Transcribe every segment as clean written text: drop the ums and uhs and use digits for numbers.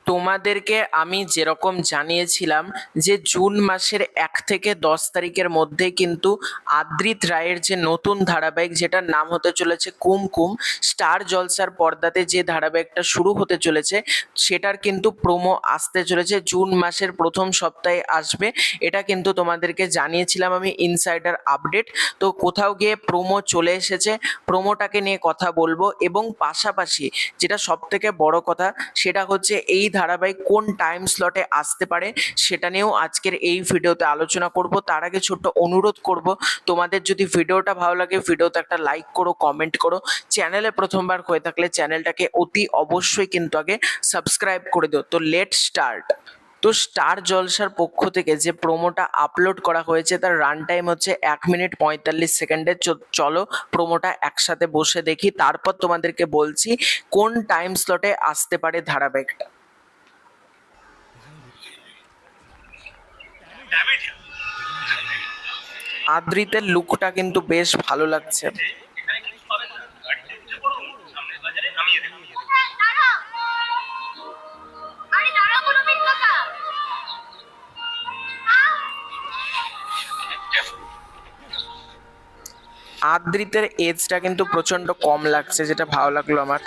তোমাদেরকে আমি যেরকম জানিয়েছিলাম যে জুন মাসের 1 থেকে 10 তারিখের মধ্যে কিন্তু আদ্রিত রায়ের যে নতুন ধারাবাহিক যেটার নাম হতে চলেছে কুমকুম, স্টার জলসার পর্দাতে যে ধারাবাহিকটা শুরু হতে চলেছে সেটার কিন্তু প্রোমো আসতে চলেছে জুন মাসের প্রথম সপ্তাহে আসবে। এটা কিন্তু তোমাদেরকে জানিয়েছিলাম আমি ইনসাইডার আপডেট। তো কোথাও গিয়ে প্রোমো চলে এসেছে, প্রোমোটাকে নিয়ে কথা বলবো এবং পাশাপাশি যেটা সব থেকে বড় কথা সেটা হচ্ছে এই ধারাবাহিক কোন টাইম স্লটে আসতে পারে সেটা নিয়েও আজকের এই ভিডিওতে আলোচনা করব। তার আগে ছোট্ট অনুরোধ করব, তোমাদের যদি ভিডিওটা ভালো লাগে ভিডিওতে একটা লাইক করো, কমেন্ট করো, চ্যানেলে প্রথমবার হয়ে থাকলে চ্যানেলটাকে অতি অবশ্যই কিন্তু আগে সাবস্ক্রাইব করে দিও। তো লেট স্টার্ট। তো স্টার জলসার পক্ষ থেকে যে প্রোমোটা আপলোড করা হয়েছে তার রান টাইম হচ্ছে 1 মিনিট 45 সেকেন্ডের। চলো প্রোমোটা একসাথে বসে দেখি, তারপর তোমাদেরকে বলছি কোন টাইম স্লটে আসতে পারে ধারাবাহিকটা। আদ্রিতের লুকটা কিন্তু বেশ ভালো লাগছে। আদ্রিতের এজটা কিন্তু প্রচন্ড কম লাগছে, যেটা ভালো লাগলো আমার।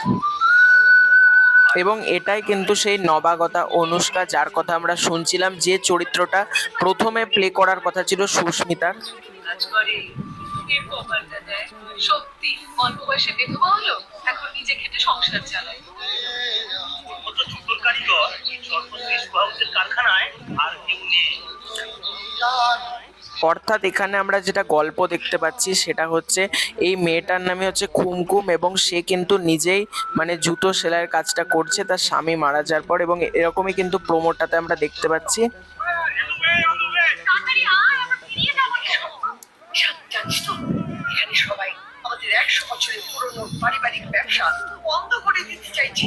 এবং এটাই কিন্তু সেই নবাগতা অনুষ্কা যার কথা আমরা শুনছিলাম, যে চরিত্রটা প্রথমে প্লে করার কথা ছিল সুস্মিতার। সত্যি অল্প বয়সে বিধবা হলো, এখন নিজে খেটে সংসার চালায়। কারখানায় আর কেউ নেই। অর্থাৎ এখানে আমরা যেটা গল্প দেখতে পাচ্ছি সেটা হচ্ছে এই মেয়েটার নামে হচ্ছে কুমকুম এবং সে কিন্তু নিজেই মানে জুতো সেলাইয়ের কাজটা করছে তার স্বামী মারা যাওয়ার পর, এবং এরকমই কিন্তু প্রোমোটাতে আমরা দেখতে পাচ্ছি। সবাই আমাদের 100 বছরের পুরনো পারিবারিক ব্যবসা বন্ধ করে দিতে চাইছে।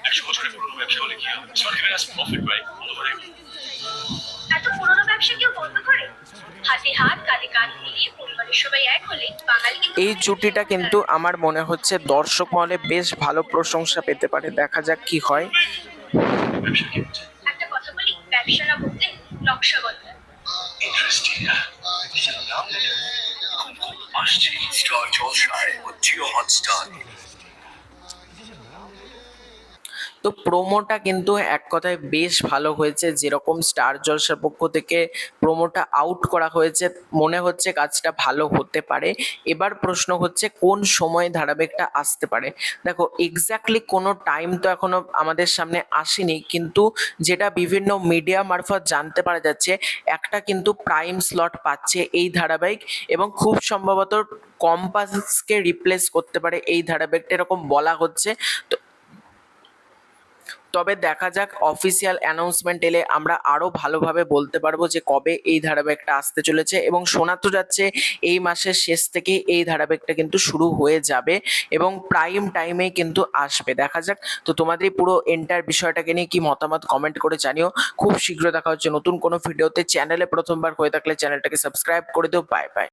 100 বছরের পুরনো ব্যবসা হলে কি হবে? সরকারের কাছে প্রফিট পায়, এত পুরনো ব্যবসা কেউ বন্ধ করে? হাতে হাত কাঁধে কাঁধ মিলিয়ে পরিবারের সবাই এক হলে বাঙালি। এই জুটিটা কিন্তু আমার মনে হচ্ছে দর্শক মহলে বেশ ভালো প্রশংসা পেতে পারে, দেখা যাক কি হয়। একটা কথা বলি, ব্যবসা না বলতে নকশা বদলায়। ইন্টারেস্টিং। আসছে স্টার জলসায় ও জিও হটস্টার। তো প্রোমোটা কিন্তু এক কথায় বেশ ভালো হয়েছে, যেরকম স্টার জলসার পক্ষ থেকে প্রোমোটা আউট করা হয়েছে মনে হচ্ছে কাজটা ভালো হতে পারে। এবার প্রশ্ন হচ্ছে কোন সময় ধারাবাহিকটা আসতে পারে। দেখো এক্স্যাক্টলি কোনো টাইম তো এখনো আমাদের সামনে আসেনি, কিন্তু যেটা বিভিন্ন মিডিয়া মারফত জানতে পারা যাচ্ছে একটা কিন্তু প্রাইম স্লট পাচ্ছে এই ধারাবাহিক, এবং খুব সম্ভবত কম্পাসকে রিপ্লেস করতে পারে এই ধারাবাহিকটা, এরকম বলা হচ্ছে। তো তবে দেখা যাক, অফিসিয়াল অ্যানাউন্সমেন্ট এলে আমরা আরো ভালোভাবে বলতে পারবো যে কবে এই ধারাবাহিকটা আসতে চলেছে। এবং শোনা তো যাচ্ছে এই মাসের শেষ থেকে এই ধারাবাহিকটা কিন্তু শুরু হয়ে যাবে এবং প্রাইম টাইমেই কিন্তু আসবে। দেখা যাক। তো তোমাদের এই পুরো এন্টার বিষয়টাকে নিয়ে কি মতামত কমেন্ট করে জানিও। খুব শীঘ্র দেখা হচ্ছে নতুন কোনো ভিডিওতে। চ্যানেলে প্রথমবার হয়ে থাকলে চ্যানেলটাকে সাবস্ক্রাইব করে দিও। Bye bye.